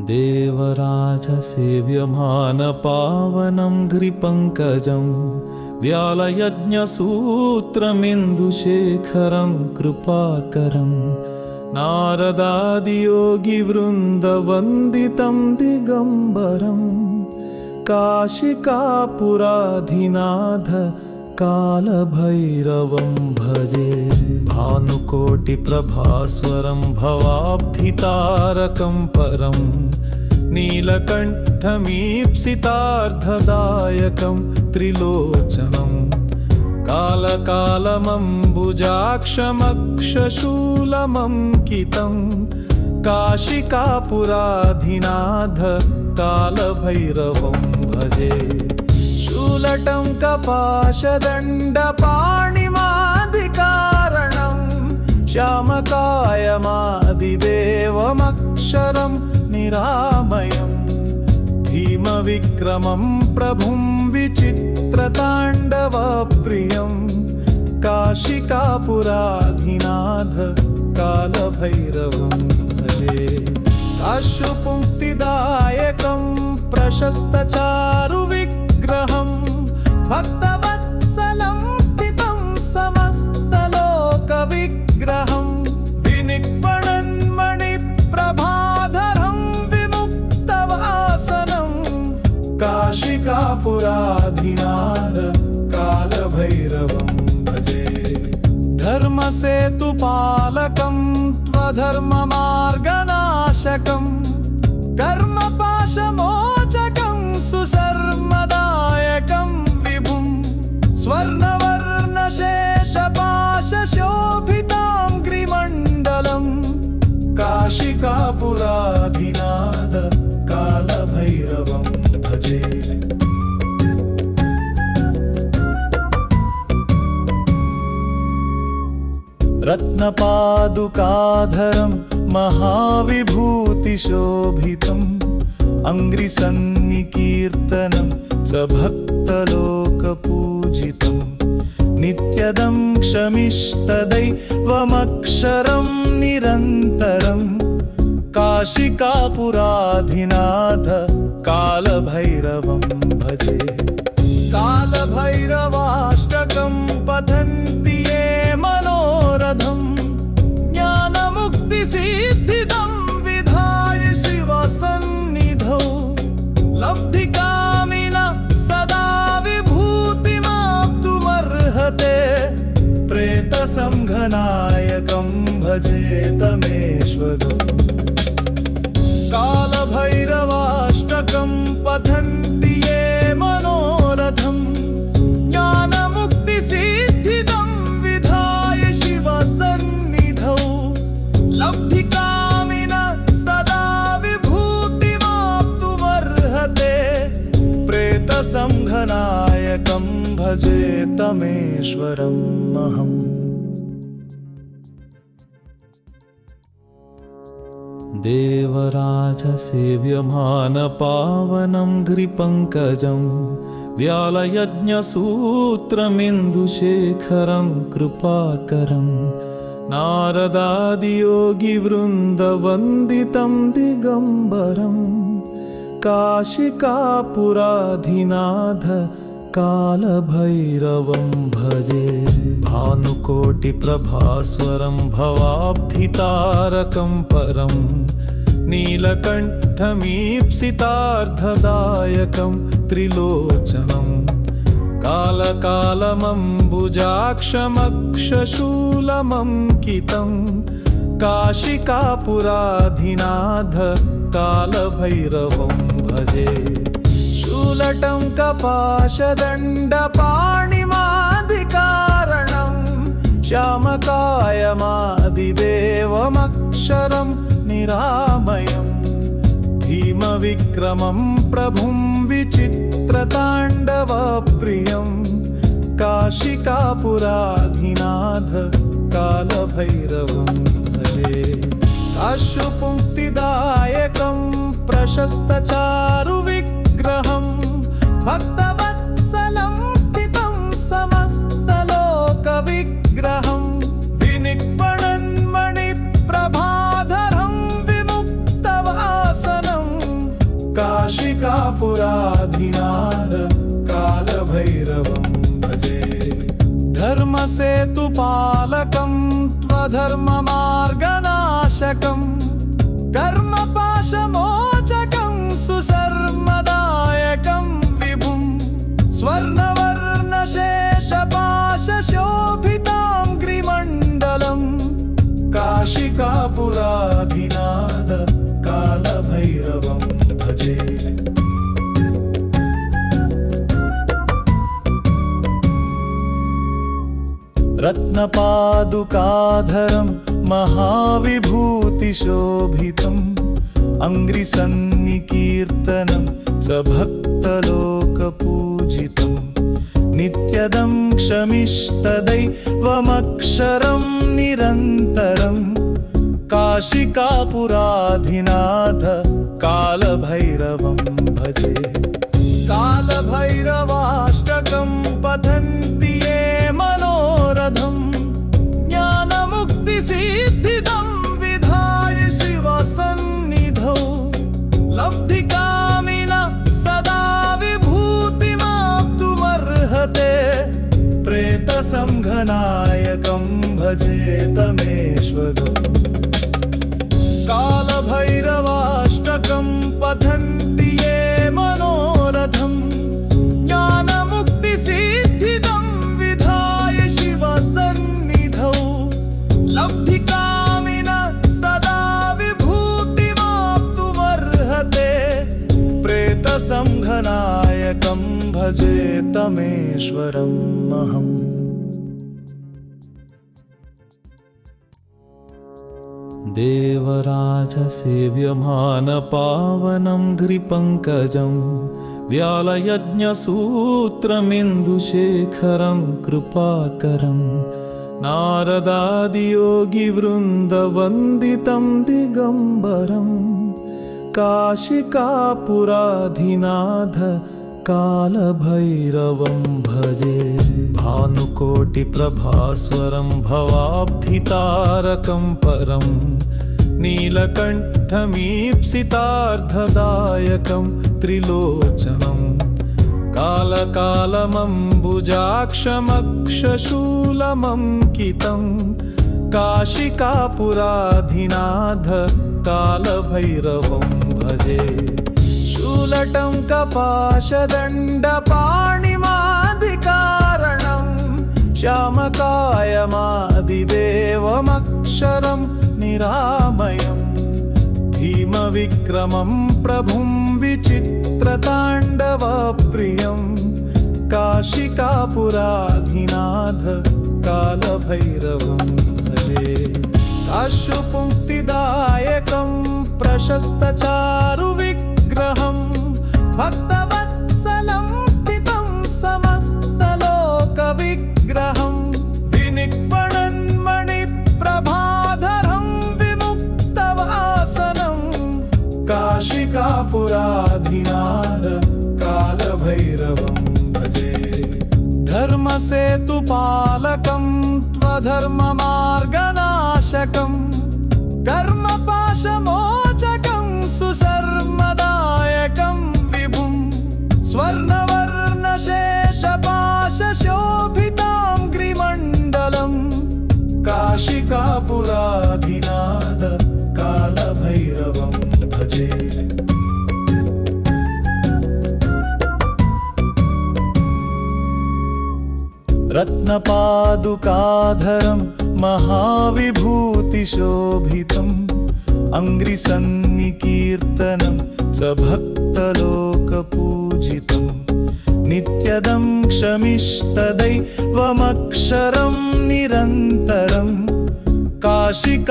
देवराजसेव्यमानपावनं घ्रिपङ्कजं व्यालयज्ञसूत्रमिन्दुशेखरं कृपाकरं नारदादियोगिवृन्दवन्दितं दिगम्बरं काशिकापुराधिनाथ कालभैरवं भजे। भानुकोटिप्रभास्वरं भवाब्धितारकं परं नीलकण्ठमीप्सितार्धदायकं त्रिलोचनं कालकालमम्बुजाक्षमक्षशूलमङ्कितं काशिकापुराधिनाथ कालभैरवं भजे। शूलटं कपाशदण्डपाणिमादिकारणं श्यामकायमादिदेवमक्षरं निरामयं धीमविक्रमं प्रभुं विचित्रताण्डवप्रियं काशिकापुराधिनाथ कालभैरवं भजे। अश्रुपुङ्क्तिदायकं प्रशस्तचारुविग्रहं भक्तवत्सलं स्थितं समस्तलोकविग्रहं विनिक्पणन्मणिप्रभाधरं विमुक्तवासनं काशिकापुराधिनाथ कालभैरवं भजे। धर्मसेतुपालकं त्वधर्ममार्गनाशकं कर्मपाशमोचकं सुशर्मदायकं विभुं स्वर्णवर्णशेषपाशशोभितां ग्रिमण्डलं काशिकापुराधिनाथ कालभैरवं भजे। रत्नपादुकाधरं महाविभूतिशोभितम् अङ्घ्रिसन्निकीर्तनं च भक्तलोकपूजितं नित्यदं क्षमिष्टदैवमक्षरं निरन्तरं काशिकापुराधिनाथ कालभैरवं भजे। कालभैरवाष्टकं पठन्ति ये मनोरथं ज्ञानमुक्तिसिद्धिदं विधाय शिवसन्निधौ लब्धिकामिनः सदा विभूतिमाप्तुमर्हते प्रेतसंघनायकं भजे तमेश्वरम्। कालभैरवाष्टकं पठन्ति ये मनोरथं ज्ञानमुक्तिसिद्धिदं विधाय शिवसन्निधौ लब्धिकामिनः सदा विभूतिमाप्तुमर्हते प्रेतसंघनायकं भजे तमेश्वरम् अहम्। देवराजसेव्यमानपावनं घ्रिपङ्कजं व्यालयज्ञसूत्रमिन्दुशेखरं कृपाकरं नारदादियोगिवृन्दवन्दितं दिगम्बरं काशिकापुराधिनाथ कालभैरवं भजे। भानुकोटिप्रभास्वरं भवाब्धितारकं परं नीलकण्ठमीप्सितार्धदायकं त्रिलोचनं कालकालमम्बुजाक्षमक्षशूलमङ्कितं काशिकापुराधिनाथ कालभैरवं भजे। शूलटं कपाशदण्डपाणिमादिकारणं श्यामकायमादिदेवमक्षरं निरामयं धीमविक्रमं प्रभुं विचित्रताण्डवप्रियं काशिकापुराधिनाथ कालभैरवं भजे। अश्रुपुङ्क्तिदायकं प्रशस्तचारुविग्रहं भक्तवत्सलं स्थितं समस्तलोकविग्रहं विनिक्पणन्मणिप्रभाधरं विमुक्तवासनं काशिकापुराधिनाथ कालभैरवं भजे। धर्मसेतुपालकं त्वधर्ममार्गनाशकं कर्मपाशमोचकं सुशर्मदायकं विभुं स्वर्णवर्णशेषपाशशोभिताङ्घ्रिमण्डलं काशिकापुराधिनाथ कालभैरवं भजे। रत्नपादुकाधरं महाविभूतिशोभितम् अङ्घ्रिसन्निकीर्तनं च भक्तलोकपूजितं नित्यदं क्षमिष्टदैवमक्षरं निरन्तरं काशिकापुराधिनाथ कालभैरवं भजे। कालभैरवाष्टकं पठन्ति ये मनोरथं ज्ञानमुक्तिसिद्धिदं विधाय शिवसन्निधौ लब्धिकामिनः सदा विभूतिमाप्तुमर्हते प्रेतसंघनायकं भजे तमेश्वरम्। कालभैरवाष्टकं पठन्ति ये मनोरथं ज्ञानमुक्तिसिद्धिदं विधाय शिवसन्निधौ लब्धिकामिनः सदा विभूतिमाप्तुमर्हते प्रेतसंघनायकं भजे तमेश्वरम् अहम्। देवराजसेव्यमानपावनं घ्रिपङ्कजं व्यालयज्ञसूत्रमिन्दुशेखरं कृपाकरं नारदादियोगिवृन्दवन्दितं दिगम्बरं काशिकापुराधिनाथ कालभैरवं भजे। भानुकोटिप्रभास्वरं भवाब्धितारकं परं नीलकण्ठमीप्सितार्धदायकं त्रिलोचनं कालकालमम्बुजाक्षमक्षशूलमङ्कितं काशिकापुराधिनाथ कालभैरवं भजे। शूलटं कपाशदण्डपाणिमादिकारणं श्यामकायमादिदेवमक्षरं निरामयं धीमविक्रमं प्रभुं विचित्रताण्डवप्रियं काशिकापुराधिनाथ कालभैरवं भजे। अश्रुपुङ्क्तिदायकं प्रशस्तचारुविग्रहं भक्तवत्सलं स्थितं समस्तलोकविग्रहं विनिक्पणन्मणिप्रभाधरं विमुक्तवासनं काशिकापुराधिनाथ कालभैरवं भजे। धर्मसेतुपालकं त्वधर्ममार्गनाशकं कर्मपाशमोचकं सुशर्मदायकं विभुं स्वर्णवर्णशेषपाशशोभिताङ्घ्रिमण्डलं काशिकापुराधिनाथ कालभैरवं भजे। रत्नपादुकाधरं महाविभूतिशोभितम् अङ्घ्रिसन्निकीर्तनं च भक्तलोकपूजितं नित्यदं क्षमिष्टदैवमक्षरं निरन्तरं काशिकापुराधिनाथ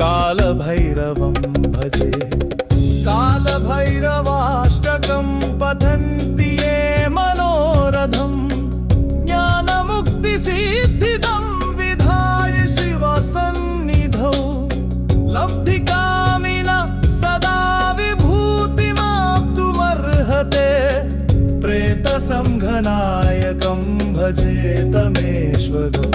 कालभैरवं भजे। कालभैरवाष्टकं पठन्ति ये मनोरथं ज्ञानमुक्तिसिद्धिदं विधाय शिवसन्निधौ लब्धिकामिनः सदा विभूतिमाप्तुमर्हते प्रेतसंघनायकं भजे तमेश्वरम्।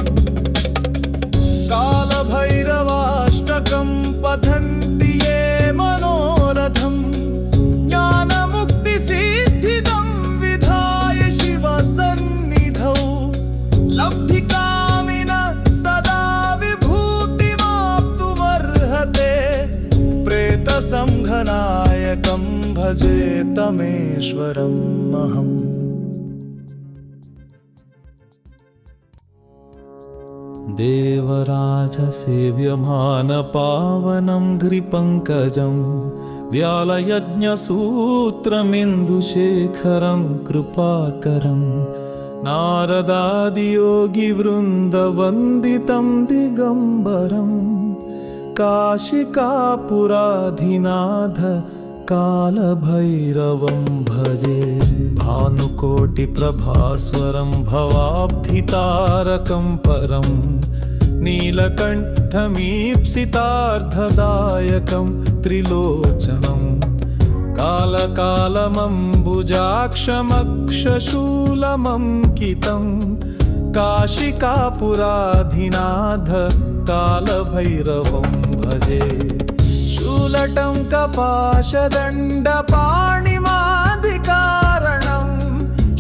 कालभैरवाष्टकं पठन्ति ये मनोरथं गङ्गानायकं भजे तमेश्वरमहम्। देवराजसेव्यमानपावनं घ्रिपङ्कजं व्यालयज्ञसूत्रमिन्दुशेखरं कृपाकरं नारदादियोगिवृन्दवन्दितं दिगम्बरं काशिकापुराधिनाथ कालभैरवं भजे। भानुकोटिप्रभास्वरं भवाब्धितारकं परं नीलकण्ठमीप्सितार्धदायकं त्रिलोचनं कालकालमम्बुजाक्षमक्षशूलमङ्कितं काशिकापुराधिनाथ कालभैरवं भजे। शूलटं कपाशदण्डपाणिमादिकारणं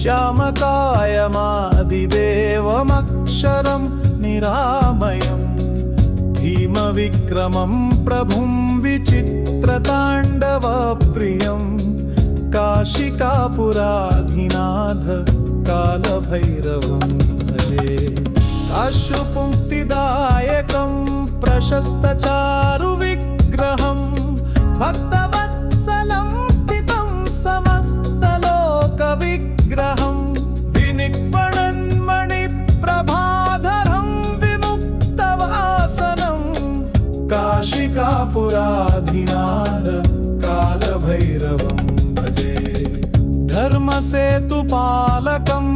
श्यामकायमादिदेवमक्षरं निरामयं धीमविक्रमं प्रभुं विचित्रताण्डवप्रियं काशिकापुराधिनाथ कालभैरवं भजे। अश्रुपुङ्क्तिदायकं प्रशस्तचारुविग्रहं भक्तवत्सलं स्थितं समस्तलोकविग्रहं विनिक्पणन्मणिप्रभाधरं विमुक्तवासनं काशिकापुराधिनाथ कालभैरवं भजे। धर्मसेतुपालकं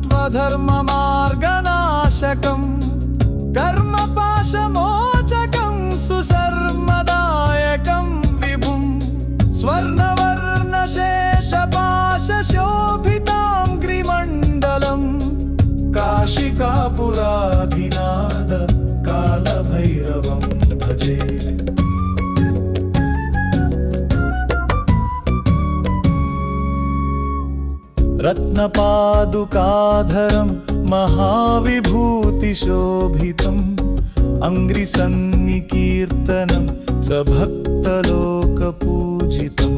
त्वधर्ममार्गनाशकं कर्मपाशमोचकं सुशर्मदायकं विभुं स्वर्णवर्णशेषपाशशोभितां ग्रिमण्डलं काशिकापुराधिनाथ कालभैरवं भजे। रत्नपादुकाधरं महाविभूतिशोभितम् अङ्घ्रिसन्निकीर्तनं च भक्तलोकपूजितं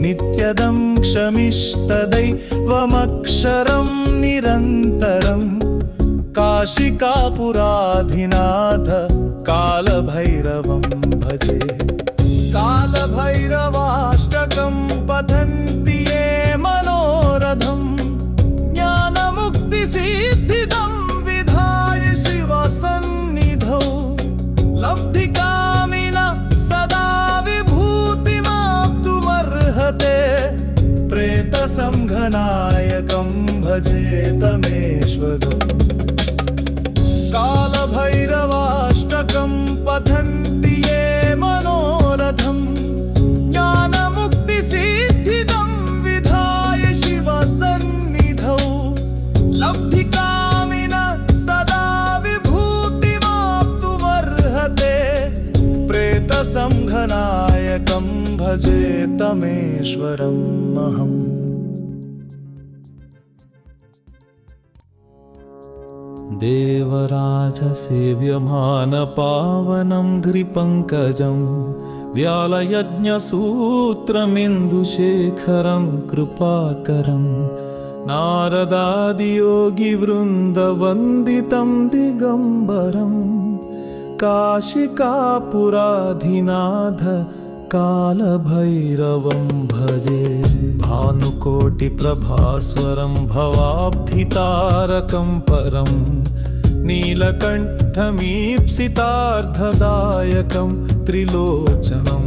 नित्यदं क्षमिष्टदैवमक्षरं निरन्तरं काशिकापुराधिनाथ कालभैरवं भजे। कालभैरवाष्टकं पठन्ति ये मनोरथं ज्ञानमुक्तिसिद्धिदं विधाय शिवसन्निधौ लब्धिकामिनः सदा विभूतिमाप्तुमर्हते प्रेतसंघनायकं भजे तमेश्वरम्। कालभैरवाष्टकं पठन्ति ये मनोरथं ज्ञानमुक्तिसिद्धिदं विधाय शिवसन्निधौ लब्धिकामिनः सदा विभूतिमाप्तुमर्हते प्रेतसंघनायकं भजे तमेश्वरमहम्। देवराजसेव्यमानपावनं घ्रिपङ्कजं व्यालयज्ञसूत्रमिन्दुशेखरं कृपाकरं नारदादियोगिवृन्दवन्दितं दिगम्बरं काशिकापुराधिनाथ कालभैरवं भजे। भानुकोटिप्रभास्वरं भवाब्धितारकं परं नीलकण्ठमीप्सितार्धदायकं त्रिलोचनं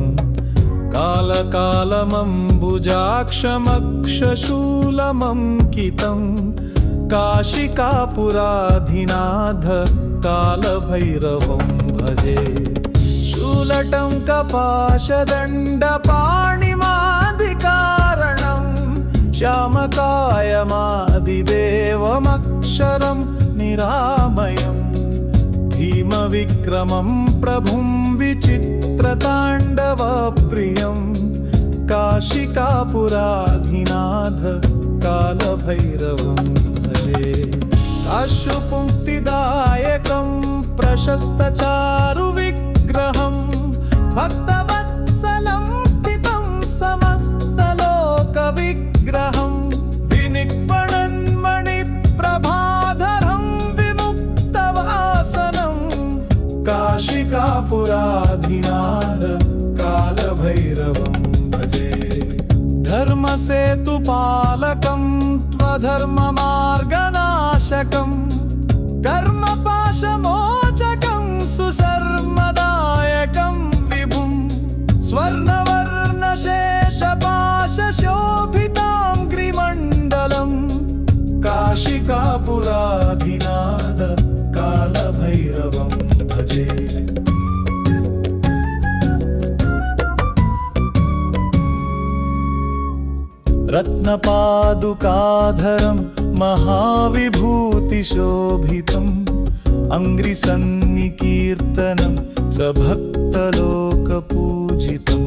कालकालमम्बुजाक्षमक्षशूलमङ्कितं काशिकापुराधिनाथ कालभैरवं भजे। शूलटं कपाशदण्डपाणिमादिकारणं श्यामकायमादिदेवमक्षरं निरामयं धीमविक्रमं प्रभुं विचित्रताण्डवप्रियं काशिकापुराधिनाथ कालभैरवं भजे। अश्रुपुङ्क्तिदायकं प्रशस्तचारुविग्रहं भक्तवत्सलं स्थितं समस्तलोकविग्रहं कालभैरवाष्टकं कालभैरवं भजे धर्मसेतुपालकं त्वधर्ममार्गनाशकं कर्मपाशमोचकं सुशर्मदायकं विभुं स्वर्णवर्णशेषपाशशोभितां ग्रिमण्डलं काशिकापुराधिनाथ कालभैरवं भजे रत्नपादुकाधरं महाविभूतिशोभितम् अङ्घ्रिसन्निकीर्तनं च भक्तलोकपूजितं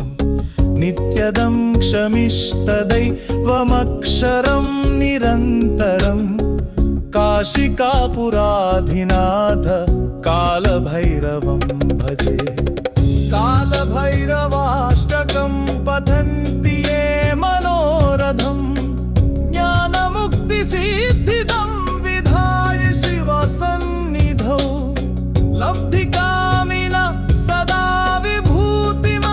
नित्यदं क्षमिष्टदैवमक्षरं निरन्तरं काशिकापुराधिनाथ कालभैरवं भजे कालभैरवाष्टकं पठन्ति ये मनोरथं ज्ञानमुक्तिसिद्धिदं विधाय शिवसन्निधौ लब्धिकामिनः सदा विभूतिमाप्तुमर्हते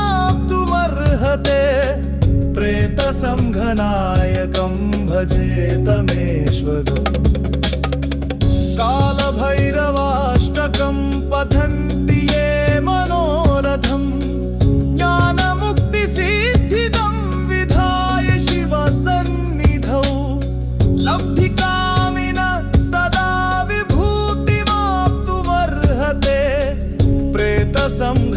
प्रेतसंघनायकं भजेतमेश्वरम् कालभैरवाष्टकं पठन्ति ये मनोरथं ज्ञानमुक्तिसिद्धिदं विधाय शिवसन्निधौ लब्धिकामिनः सदा विभूतिमाप्तुमर्हते प्रेतसंघनायकं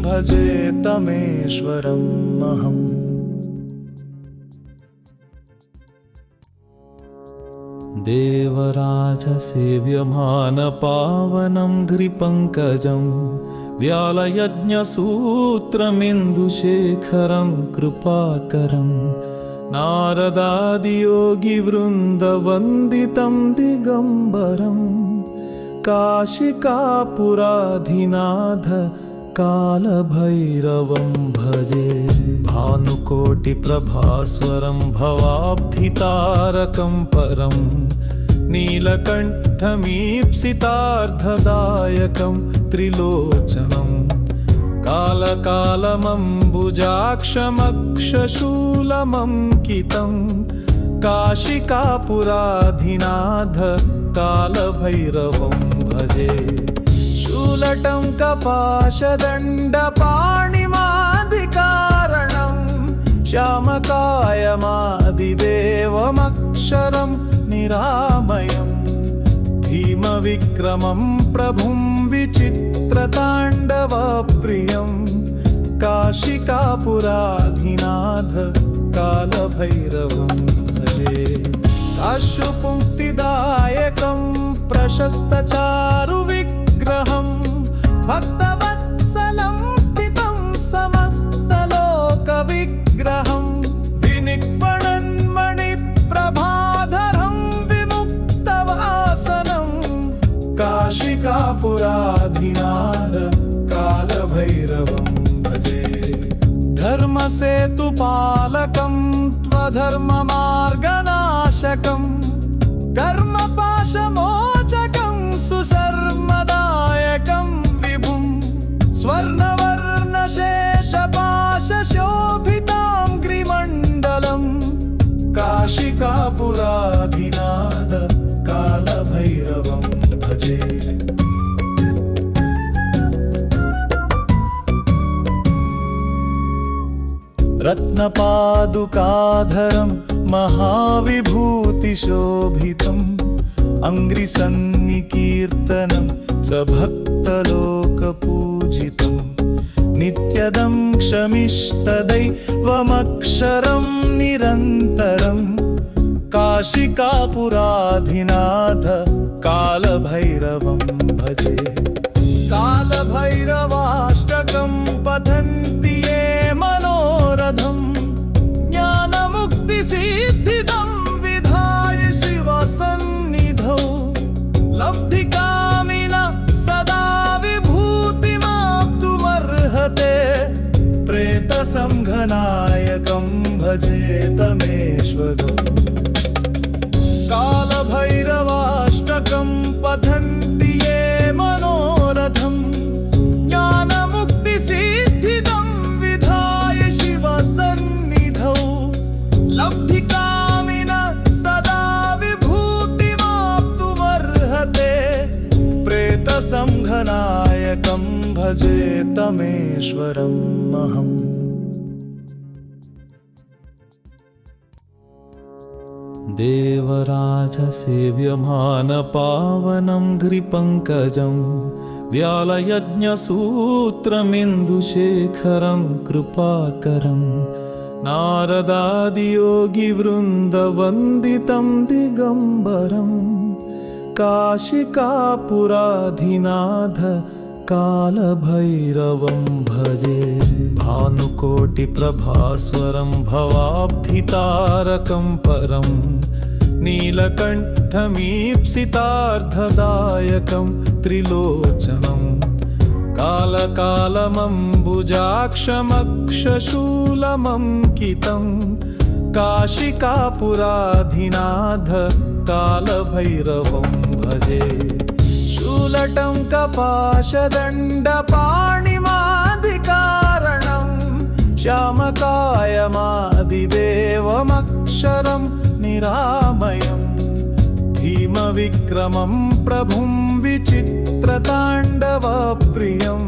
भजेतमेश्वरम् अहम् देवराजसेव्यमानपावनं घ्रिपङ्कजं व्यालयज्ञसूत्रमिन्दुशेखरं कृपाकरं नारदादियोगिवृन्दवन्दितं दिगम्बरं काशिकापुराधिनाथ कालभैरवं भजे भानुकोटिप्रभास्वरं भवाब्धितारकं परं नीलकण्ठमीप्सितार्धदायकं त्रिलोचनं कालकालमम्बुजाक्षमक्षशूलमङ्कितं काशिकापुराधिनाथ कालभैरवं भजे शूलटं कपाशदण्डपाणिमादिकारणं श्यामकायमादिदेवमक्षरं निरामयं भीमविक्रमं प्रभुं विचित्रताण्डवप्रियं काशिकापुराधिनाथ कालभैरवं भजे अश्रुपुङ्क्तिदायकं प्रशस्तचारुविग्रहं भक्तवत्सलं स्थितं समस्तलोकविग्रहं विनिक्पणन्मणिप्रभाधरं विमुक्तवासनं काशिकापुराधिनाथ कालभैरवं भजे धर्मसेतुपालकं त्वधर्ममार्गनाशकं कर्मपाशमोचकं सुशर्मदायकं विभुं स्वर्णवर्णशेषपाशशोभितां ग्रिमण्डलं काशिकापुराधिनाथ कालभैरवं भजे रत्नपादुकाधरं महाविभूतिशोभितम् अङ्घ्रिसन्निकीर्तनं च भक्तलोकपूजितं नित्यदं क्षमिष्टदैवमक्षरं निरन्तरं काशिकापुराधिनाथ कालभैरवं भजे कालभैरवाष्टकं पठन्ति ये मनोरथं ज्ञानमुक्तिसिद्धिदं विधाय शिवसन्निधौ लब्धिकामिनः सदा विभूतिमाप्तुमर्हते प्रेतसंघनायकं भजेतमेश्वरम् कालभैरवाष्टकं पठन्ति ये मनोरथं ज्ञानम् तमेश्वरम् अहम्। देवराजसेव्यमानपावनं घ्रिपङ्कजं व्यालयज्ञसूत्रमिन्दुशेखरं कृपाकरं नारदादियोगिवृन्दवन्दितं दिगम्बरं काशिकापुराधिनाथ कालभैरवं भजे। भानुकोटिप्रभास्वरं भवाब्धितारकं परं नीलकण्ठमीप्सितार्धदायकं त्रिलोचनं कालकालमम्बुजाक्षमक्षशूलमङ्कितं काशिकापुराधिनाथ कालभैरवं भजे। शूलटं कपाशदण्डपाणिमादिकारणं श्यामकायमादिदेवमक्षरं निरामयं धीमविक्रमं प्रभुं विचित्रताण्डवप्रियं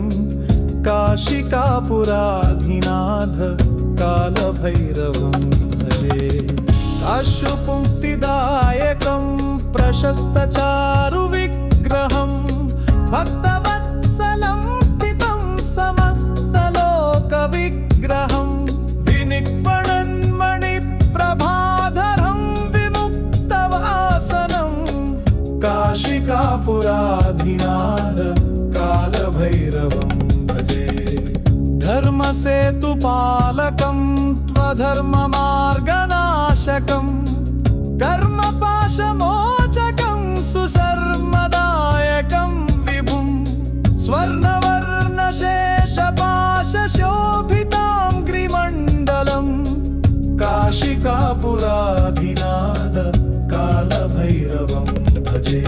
काशिकापुराधिनाथ कालभैरवं भजे। अश्रुपुङ्क्तिदायकं प्रशस्तचारुविग्रहं भक्तवत्सलं स्थितं समस्तलोकविग्रहं विनिक्पणन्मणिप्रभाधरं विमुक्तवासनं काशिकापुराधिनाथ कालभैरवं भजे। धर्मसेतुपालकं त्वधर्ममार्गनाशकं कर्मपाशमोचकं सुशर्मदायकं विभुं स्वर्णवर्णशेषपाशशोभिताङ्घ्रिमण्डलं काशिकापुराधिनाथ कालभैरवं भजे।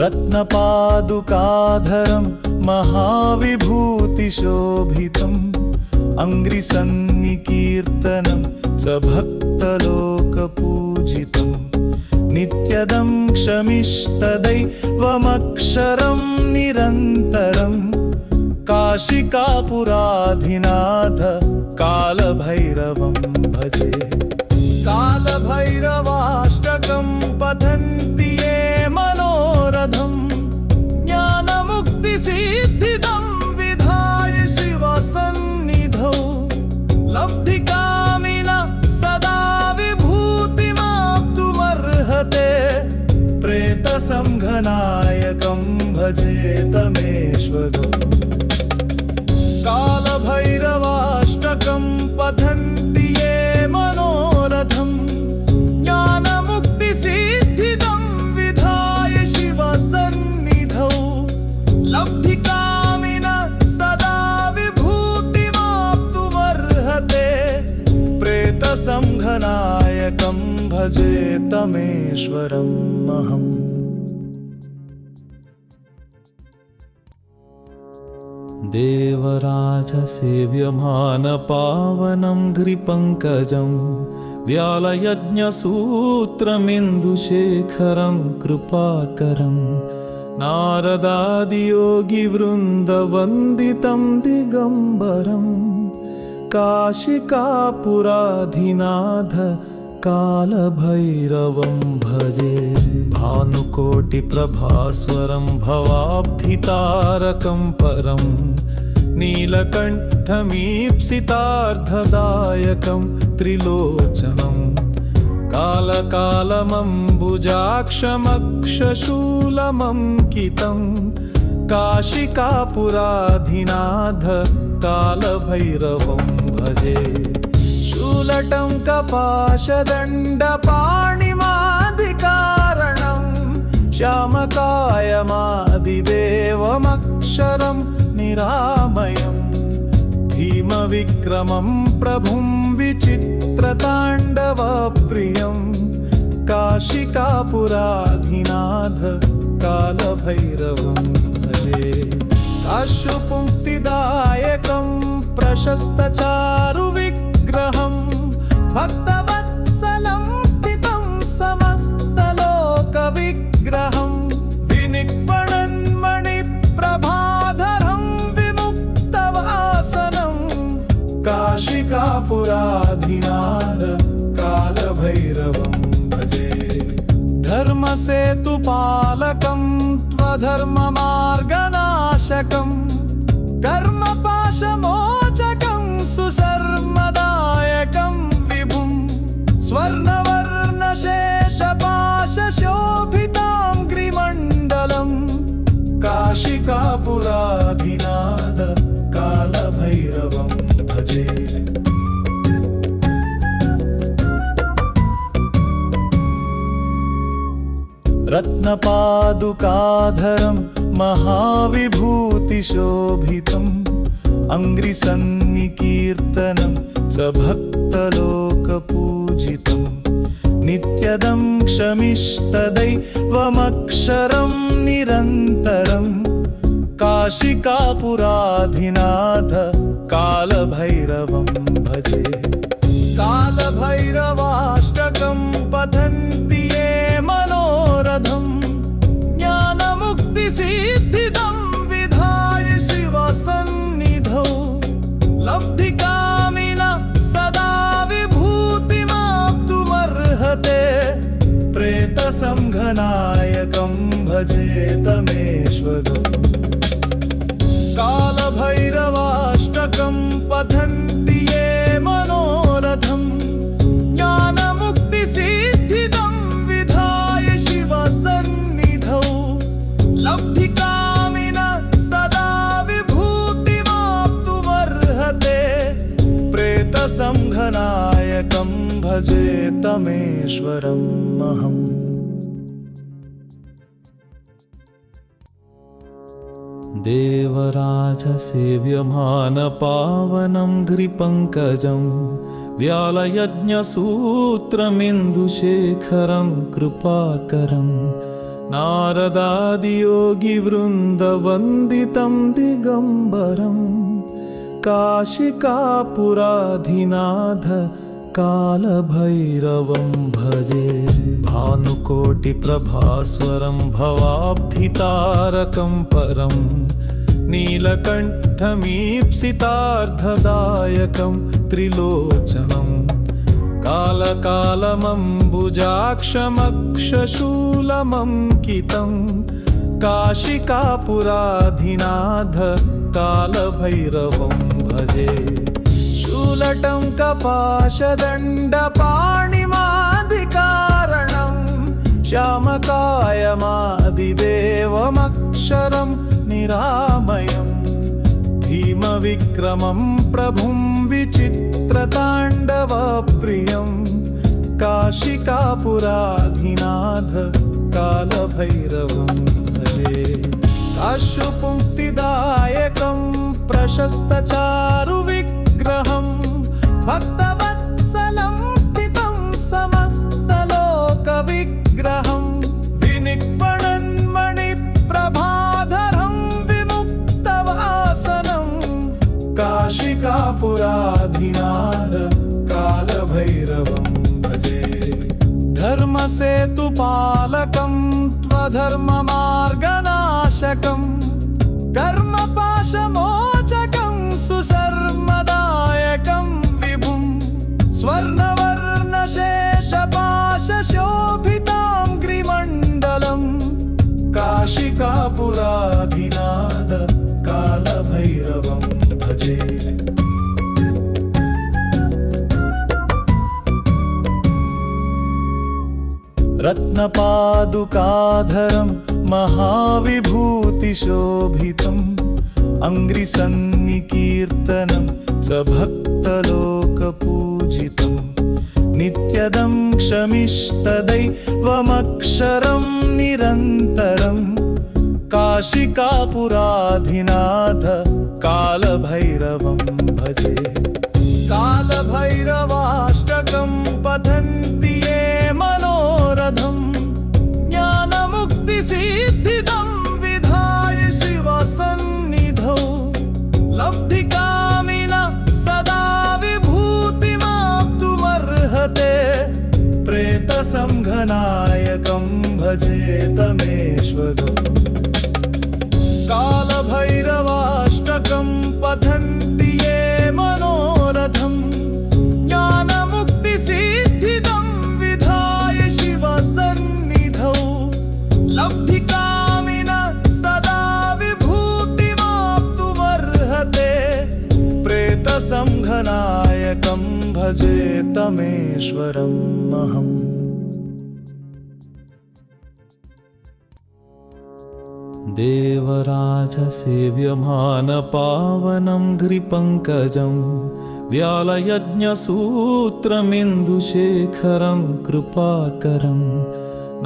रत्नपादुकाधरं महाविभूतिशोभितम् अङ्घ्रिसन्निकीर्तनं च भक्तलोकपूजितं नित्यदं क्षमिष्टदैवमक्षरं निरन्तरं काशिकापुराधिनाथ कालभैरवं भजे। कालभैरवाष्टकं पठन्ति ये मनोरथं ज्ञानमुक्तिसिद्धिदं विधाय शिवसन्निधौ लब्धिकामिनः सदा विभूतिमाप्तुमर्हते प्रेतसंघनायकं भजे तमेश्वरम्। कालभैरवाष्टकं पठन्ति ये मनोरथं ज्ञानमुक्तिसिद्धिदं विधाय शिवसन्निधौ लब्धिकामिनः सदा विभूतिमाप्तुमर्हते प्रेतसंघनायकं भजे तमेश्वरम् अहम्। देवराजसेव्यमानपावनं घ्रिपङ्कजं व्यालयज्ञसूत्रमिन्दुशेखरं कृपाकरं नारदादियोगिवृन्दवन्दितं दिगम्बरं काशिकापुराधिनाथ कालभैरवं भजे। भानुकोटिप्रभास्वरं भवाब्धितारकं परं नीलकण्ठमीप्सितार्धदायकं त्रिलोचनं कालकालमम्बुजाक्षमक्षशूलमङ्कितं काशिकापुराधिनाथ कालभैरवं भजे। शूलटं कपाशदण्डपाणिमादिकारणं श्यामकायमादिदेवमक्षरं निरामयं धीमविक्रमं प्रभुं विचित्रताण्डवप्रियं काशिकापुराधिनाथ कालभैरवं भजे। अश्रुपुङ्क्तिदायकं प्रशस्तचारुविग्रहं भक्तवत्सलं स्थितं समस्तलोकविग्रहं कालभैरवाष्टकं भजे धर्मसेतुपालकं त्वधर्ममार्गनाशकं कर्मपाशमोचकं सुशर्मदायकं विभुं स्वर्णवर्णशेषपाशशोभिताङ्घ्रिमण्डलं काशिकापुराधिनाथ कालभैरवं भजे रत्नपादुकाधरं महाविभूतिशोभितम् अङ्घ्रिसन्निकीर्तनं च भक्तलोकपूजितं नित्यदं क्षमिष्टदैवमक्षरं निरन्तरं काशिकापुराधिनाथ कालभैरवं भजे कालभैरवाष्टकं पठन्ति ये मनोरथं ज्ञानमुक्तिसिद्धिदं विधाय शिवसन्निधौ लब्धिकामिनः सदा विभूतिमाप्तुमर्हते प्रेतसंघनायकं भजे तमेश्वरम् कालभैरवाष्टकं पठन्ति ये मनोरथं ज्ञानमुक्तिसिद्धिदं विधाय शिवसन्निधौ लब्धिकामिनः सदा विभूतिमाप्तुमर्हते प्रेतसंघनायकं भजे तमेश्वरम् अहम् देवराजसेव्यमानपावनं घ्रिपङ्कजं व्यालयज्ञसूत्रमिन्दुशेखरं कृपाकरं नारदादियोगिवृन्दवन्दितं दिगम्बरं काशिकापुराधिनाथ कालभैरवं भजे भानुकोटिप्रभास्वरं भवाब्धितारकं परं नीलकण्ठमीप्सितार्धदायकं त्रिलोचनं कालकालमम्बुजाक्षमक्षशूलमङ्कितं काशिकापुराधिनाथ कालभैरवं भजे शूलटं कपाशदण्डपाणिमादिकारणं श्यामकायमादिदेवमक्षरं निरामयं धीमविक्रमं प्रभुं विचित्रताण्डवप्रियं काशिकापुराधिनाथ कालभैरवं भजे अश्रुपुङ्क्तिदायकं प्रशस्तचारुविग्रहं भक्तवत्सलं स्थितं समस्तलोकविग्रहं विनिक्पणन्मणिप्रभाधरं विमुक्तवासनं काशिकापुराधिनाथ कालभैरवं भजे धर्मसेतुपालकं त्वधर्ममार्गनाशकं कर्मपाशमोचकं सुशर्मदायकं विभुं स्वर्णवर्णशेषपाशशोभिताङ्घ्रिमण्डलं काशिकापुराधिनाथ कालभैरवं भजे रत्नपादुकाधरं महाविभूतिशोभितम् अङ्घ्रिसन्निकीर्तनं च भक्तलोकपूजितं नित्यदं क्षमिष्टदैवमक्षरं निरन्तरं काशिकापुराधिनाथ कालभैरवं भजे कालभैरवाष्टकं पठन्ति ये मनोरथं ज्ञानमुक्तिसिद्धिदं विधाय शिवसन्निधौ लब्धिकामिनः सदा विभूतिमाप्तुमर्हते प्रेतसंघनायकं भजे तमेश्वरम् कालभैरवाष्टकं पठन्ति ये मनोरथं प्रेतसंघनायकं भजे तमेश्वरम् अहम्। देवराजसेव्यमानपावनं घ्रिपङ्कजं व्यालयज्ञसूत्रमिन्दुशेखरं कृपाकरं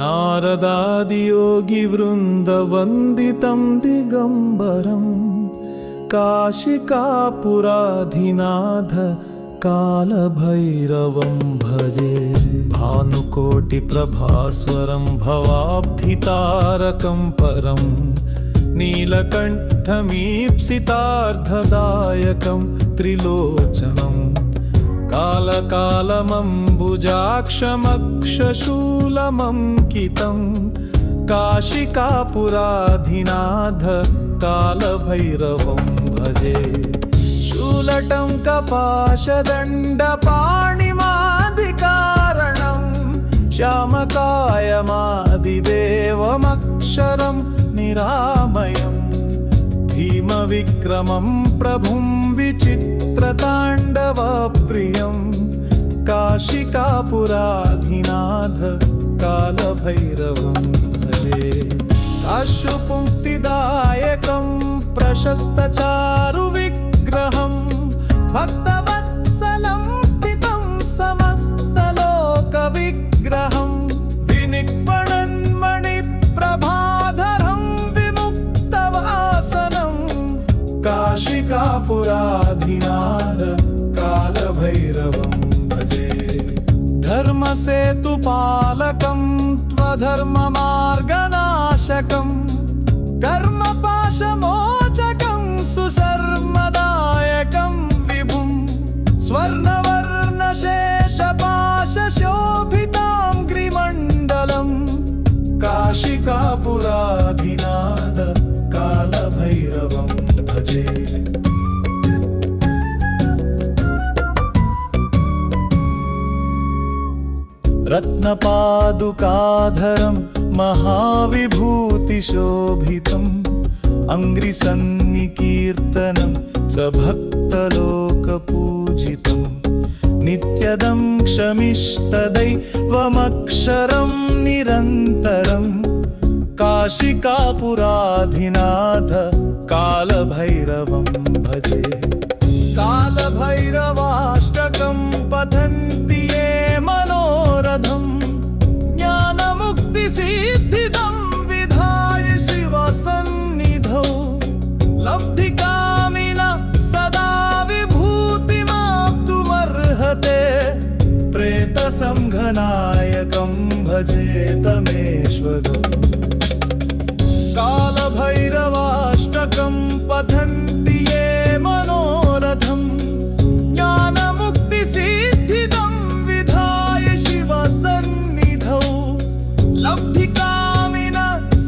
नारदादियोगिवृन्दवन्दितं दिगम्बरं काशिकापुराधिनाथ कालभैरवं भजे। भानुकोटिप्रभास्वरं भवाब्धितारकं परं नीलकण्ठमीप्सितार्धदायकं त्रिलोचनं कालकालमम्बुजाक्षमक्षशूलमङ्कितं काशिकापुराधिनाथ कालभैरवं भजे। शूलटं कपाशदण्डपाणिमादिकारणं श्यामकायमादिदेवमक्षरं निरामयं भीमविक्रमं प्रभुं विचित्रताण्डवप्रियं काशिकापुराधिनाथ कालभैरवं भजे। अश्रुपुङ्क्तिदायकं प्रशस्तचारुविग्रहं भक्तवत्सलं स्थितं समस्तलोकविग्रहं विनिक्वणन्मणिप्रभाधरं विमुक्तवासनं काशिकापुराधिनाथ कालभैरवं भजे। धर्मसेतुपालकं त्वधर्ममार्गनाशकं कर्मपाशमोचकं सुशर्मदायकं विभुं स्वर्णवर्णशेषपाशशोभितां ग्रिमण्डलं काशिकापुराधिनाथ कालभैरवं भजे। रत्नपादुकाधरं महाविभूतिशोभितम् अङ्घ्रिसन्निकीर्तनं च भक्तलोकपूजितं नित्यदं क्षमिष्टदैवमक्षरं निरन्तरं काशिकापुराधिनाथ कालभैरवं भजे। कालभैरवाष्टकं पठन्ति ये मनोरथं ज्ञानमुक्तिसिद्धिदं विधाय शिवसन्निधौ लब्धिकामिन सदा विभूतिमाप्तुमर्हते प्रेतसंघनायकं भजे तमेश्वरम्। कालभैरवाष्टकं पठन्ति ये मनोरथं ज्ञानमुक्तिसिद्धिदं विधाय शिवसन्निधौ लब्धिकामिन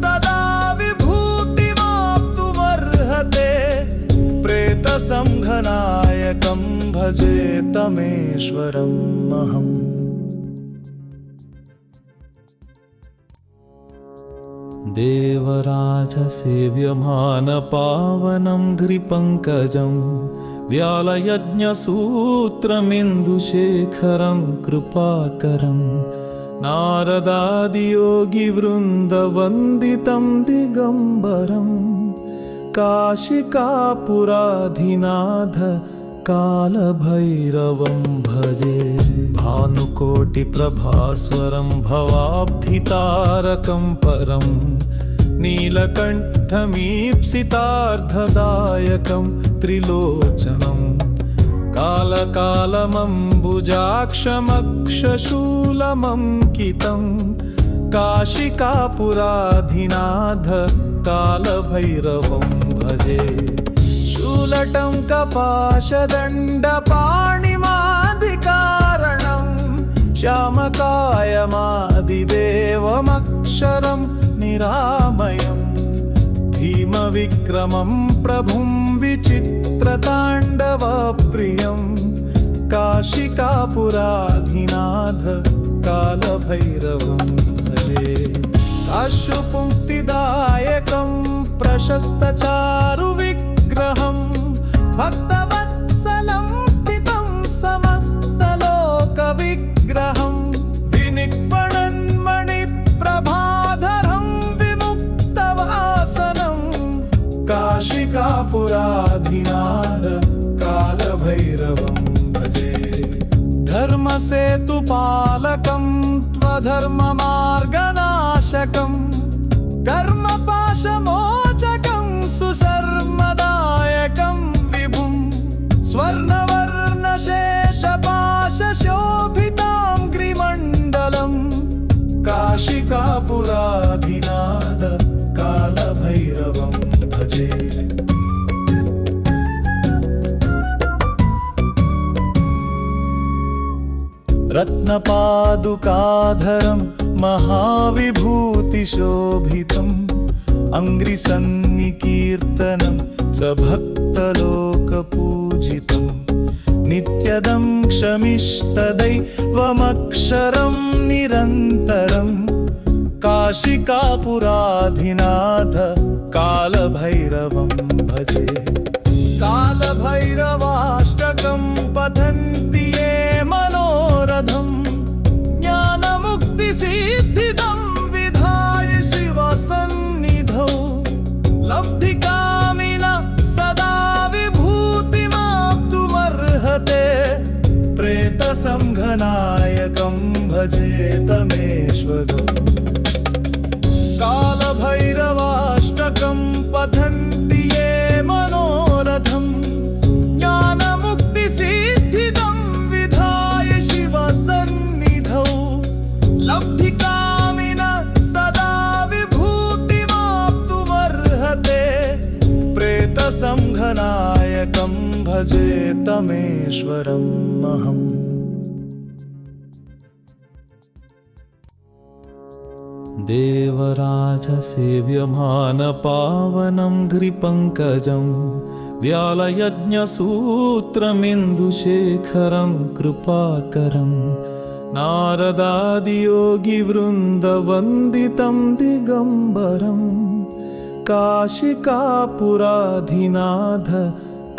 सदा विभूतिमाप्तुमर्हते प्रेतसंघनायकं भजे तमेश्वरम् अहम्। देवराजसेव्यमानपावनं घ्रिपङ्कजं व्यालयज्ञसूत्रमिन्दुशेखरं कृपाकरं नारदादियोगिवृन्दवन्दितं दिगम्बरं काशिकापुराधिनाथ कालभैरवं भजे। भानुकोटिप्रभास्वरं भवाब्धितारकं परं नीलकण्ठमीप्सितार्धदायकं त्रिलोचनं कालकालमम्बुजाक्षमक्षशूलमङ्कितं काशिकापुराधिनाथ कालभैरवं भजे। शूलटं कपाशदण्डपाणिमादिकारणं श्यामकायमादिदेवमक्षरं निरामयं भीमविक्रमं प्रभुं विचित्रताण्डवप्रियं काशिकापुराधिनाथ कालभैरवं भजे। अश्रुपुङ्क्तिदायकं प्रशस्तचारुविग्रहं भक्तवत्सलं काशिकापुराधिनाथ कालभैरवं भजे धर्मसेतुपालकं त्वधर्ममार्गनाशकं कर्मपाशमोचकं सुशर्मदायकं विभुं स्वर्णवर्णशेषपाशशोभितां ग्रिमण्डलं काशिकापुराधिनाथ कालभैरवं भजे रत्नपादुकाधरं महाविभूतिशोभितम् अङ्घ्रिसन्निकीर्तनं च भक्तलोकपूजितं नित्यदं क्षमिष्टदैवमक्षरं निरन्तरं काशिकापुराधिनाथ कालभैरवं भजे कालभैरवाष्टकं पठन्ति ये मनोरथं ज्ञानमुक्तिसिद्धिदं विधाय शिवसन्निधौ लब्धिकामिनः सदा विभूतिमाप्तुमर्हते प्रेतसंघनायकं भजे तमेश्वरम् कालभैरवाष्टकं पठन्ति ये मनोरथं ज्ञानमुक्तिसिद्धिदं विधाय शिवसन्निधौ लब्धिकामिनः सदा विभूतिमाप्तुमर्हते प्रेतसंघनायकं भजे तमेश्वरम् अहम् देवराजसेव्यमानपावनं घ्रिपङ्कजं व्यालयज्ञसूत्रमिन्दुशेखरं कृपाकरं नारदादियोगिवृन्दवन्दितं दिगम्बरं काशिकापुराधिनाथ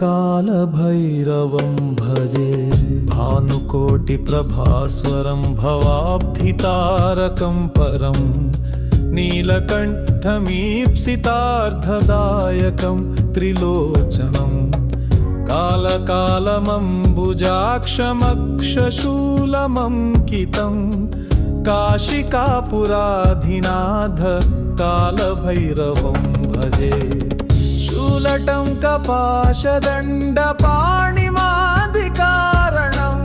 कालभैरवं भजे भानुकोटिप्रभास्वरं भवाब्धितारकं परं नीलकण्ठमीप्सितार्धदायकं त्रिलोचनं कालकालमम्बुजाक्षमक्षशूलमङ्कितं काशिकापुराधिनाथ कालभैरवं भजे शूलटं कपाशदण्डपाणिमादिकारणं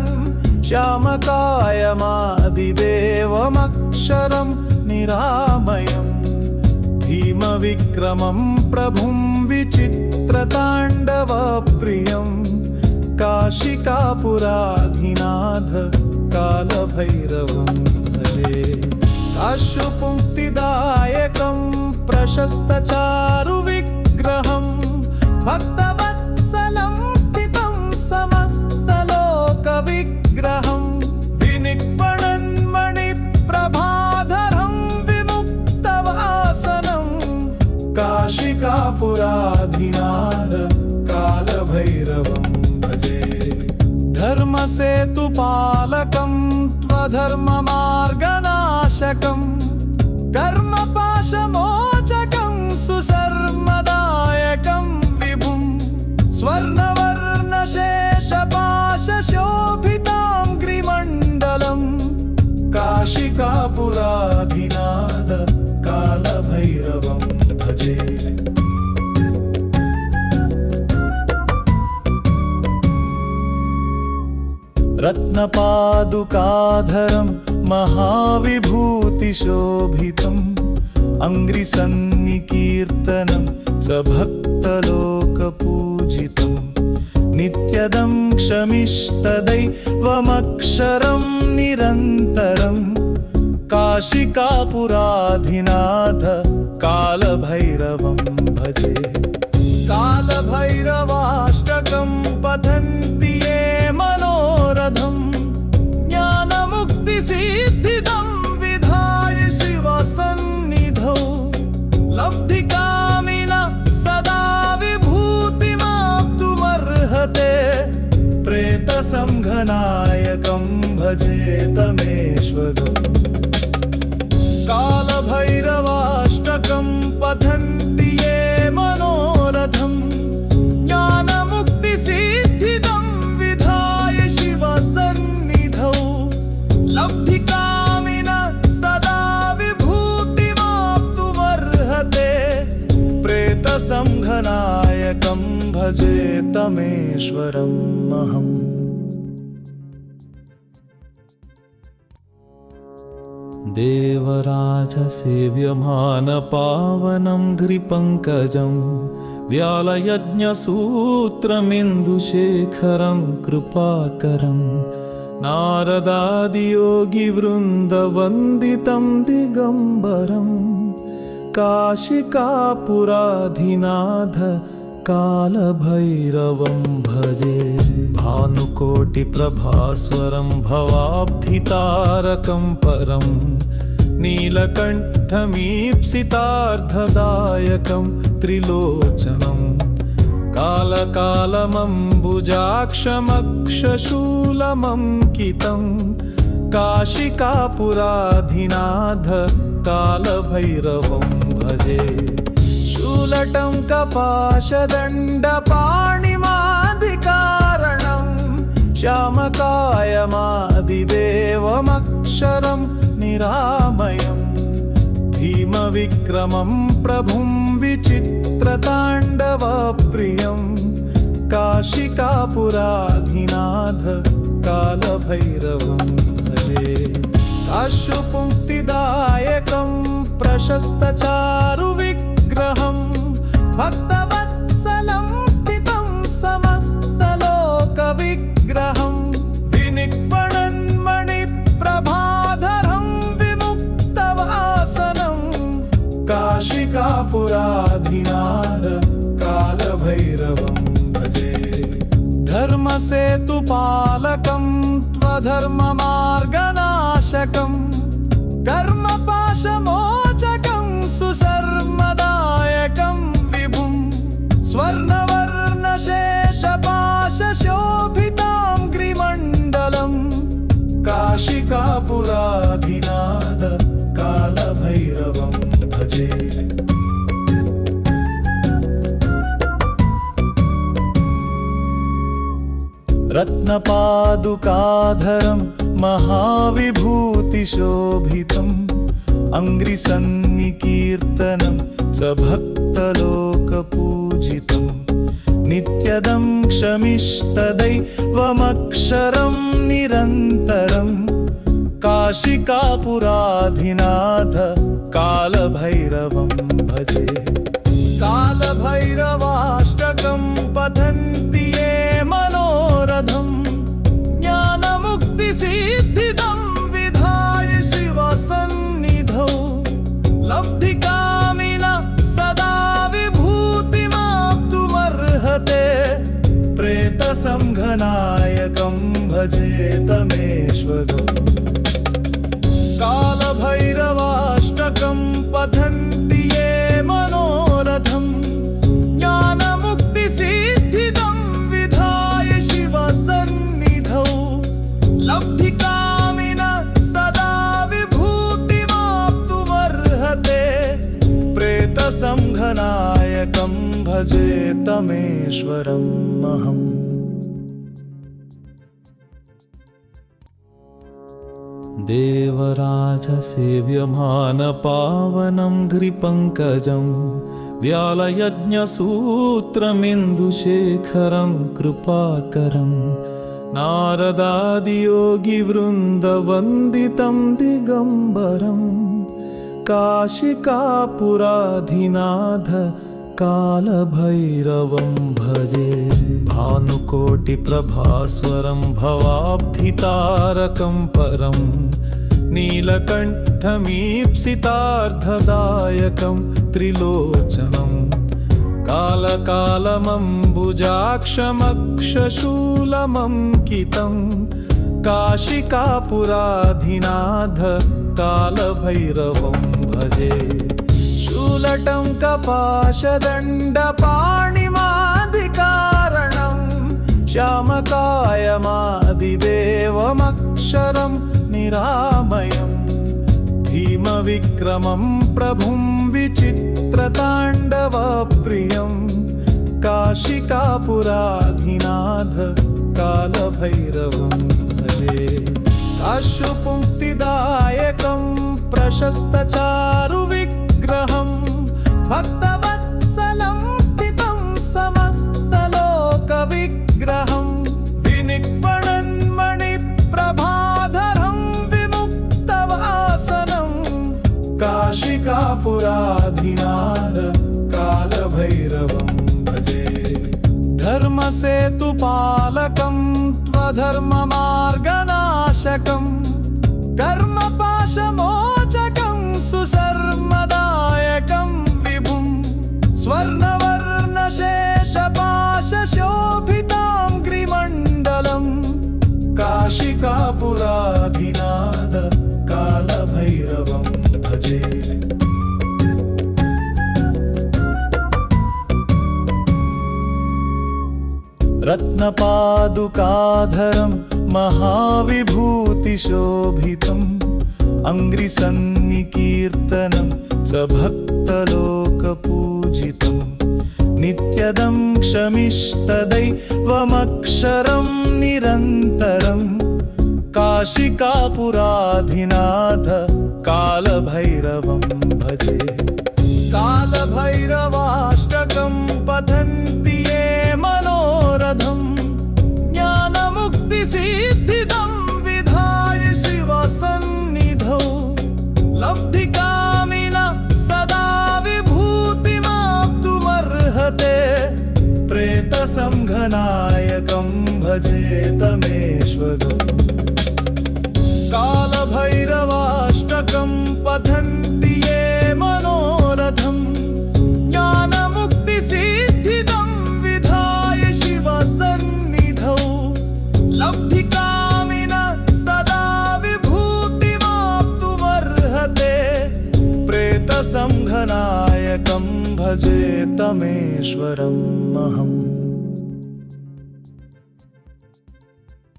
श्यामकायमादिदेवमक्षरं निरामयं भीमविक्रमं प्रभुं विचित्रताण्डवप्रियं काशिकापुराधिनाथ कालभैरवं भजे अश्रुपुङ्क्तिदायकं प्रशस्तचारुविग्रहं भक्तवत्सलं स्थितं समस्तलोकविग्रहं विनिक्पणन्मणिप्रभाधरं विमुक्तवासनं काशिकापुराधिनाथ कालभैरवं भजे धर्मसेतुपालकं त्वधर्ममार्गनाशकं कर्मपाशमोचकं सुशर्मदायकं विभुं स्वर्णवर्णशेषपाशशोभितां ग्रिमण्डलं काशिकापुराधिनाथ कालभैरवं भजे रत्नपादुकाधरं महाविभूतिशोभितम् अङ्घ्रिसन्निकीर्तनं च भक्तलोकपूजितं नित्यदं क्षमिष्टदैवमक्षरं निरन्तरं काशिकापुराधिनाथ कालभैरवं भजे कालभैरवाष्टकं पठन्ति ये मनोरथं ज्ञानमुक्तिसिद्धिदं विधाय शिवसन्निधौ लब्धिकामिनः सदा विभूतिमाप्तुमर्हते प्रेतसंघनायकं भजे तमेश्वरम् कालभैरवाष्टकं पठन्ति ये मनोरथं प्रेतसंघनायकं भजे तमेश्वरम् अहम्। देवराजसेव्यमानपावनं घ्रिपङ्कजं व्यालयज्ञसूत्रमिन्दुशेखरं कृपाकरं नारदादियोगिवृन्दवन्दितं दिगम्बरं काशिकापुराधिनाथ कालभैरवं भजे। भानुकोटिप्रभास्वरं भवाब्धितारकं परं नीलकण्ठमीप्सितार्धदायकं त्रिलोचनं कालकालमम्बुजाक्षमक्षशूलमङ्कितं काशिकापुराधिनाथ कालभैरवं भजे। शूलटं कपाशदण्डपाणिमादिकारणं श्यामकायमादिदेवमक्षरं निरामयं भीमविक्रमं प्रभुं विचित्रताण्डवप्रियं काशिकापुराधिनाथ कालभैरवं भजे। अश्रुपुङ्क्तिदायकं प्रशस्तचारुविग्रहं भक्तवत्सलं स्थितं समस्तलोकविग्रहं विनिक्पणन्मणिप्रभाधरं विमुक्तवासनं काशिकापुराधिनाथ कालभैरवं भजे। धर्मसेतुपालकं त्वधर्ममार्गनाशकं कर्मपाशमोचकं सुशर्मदायकं विभुं स्वर्णवर्णशेषपाशशोभिताङ्घ्रिमण्डलं काशिकापुराधिनाथ कालभैरवं भजे। रत्नपादुकाधरं महाविभूतिशोभितम् अङ्घ्रिसन्निकीर्तनं च भक्तलोकपूजितं नित्यदं क्षमिष्टदैवमक्षरं निरन्तरं काशिकापुराधिनाथ कालभैरवं भजे। कालभैरवाष्टकं पठन्ति ये मनोरथं ज्ञानमुक्तिसिद्धिदं विधाय शिवसन्निधौ लब्धिकामिनः सदा विभूतिमाप्तुमर्हते प्रेतसंघनायकं भजे तमेश्वरम्। कालभैरवाष्टकं पठन्ति ये मनोरथं ज्ञानमुक्तिसिद्धिदं विधाय शिवसन्निधौ लब्धिकामिनः सदा विभूतिमाप्तुमर्हते प्रेतसंघनायकं भजे तमेश्वरम् अहम्। देवराजसेव्यमानपावनं घ्रिपङ्कजं व्यालयज्ञसूत्रमिन्दुशेखरं कृपाकरं नारदादियोगिवृन्दवन्दितं दिगम्बरं काशिकापुराधिनाथ कालभैरवं भजे। भानुकोटिप्रभास्वरं भवाब्धितारकं परं नीलकण्ठमीप्सितार्धदायकं त्रिलोचनं कालकालमम्बुजाक्षमक्षशूलमङ्कितं काशिकापुराधिनाथ कालभैरवं भजे। शूलटं कपाशदण्डपाणिमादिकारणं श्यामकायमादिदेवमक्षरं निरामयं भीमविक्रमं प्रभुं विचित्रताण्डवप्रियं काशिकापुराधिनाथ कालभैरवं भजे। अश्रुपुङ्क्तिदायकं प्रशस्तचारुविग्रहं भक्तवत्सलं कालभैरवं भजे धर्मसेतुपालकं त्वधर्ममार्गनाशकं कर्मपाशमोचकं सुशर्मदायकं विभुं स्वर्णवर्णशेषपाशशोभितां ग्रिमण्डलं काशिकापुराधिनाथ कालभैरवं भजे रत्नपादुकाधरं महाविभूतिशोभितम् अङ्घ्रिसन्निकीर्तनं च भक्तलोकपूजितम् नित्यदं क्षमिष्टदैवमक्षरं निरन्तरं काशिकापुराधिनाथ कालभैरवं भजे कालभैरवाष्टकं पठन्ति ये मनोरथं ज्ञानमुक्तिसिद्धिदं विधाय शिवसन्निधौ लब्धिकामिनः सदा विभूतिमाप्तुमर्हते प्रेतसंघनायकं भजे तमेश्वरम् कालभैरवाष्टकं पठन्ति ये मनोरथं ज्ञानमुक्तिसिद्धिदं विधाय शिवसन्निधौ लब्धिकामिनः सदा विभूतिमाप्तुमर्हते प्रेतसंघनायकं भजे तमेश्वरम् अहम्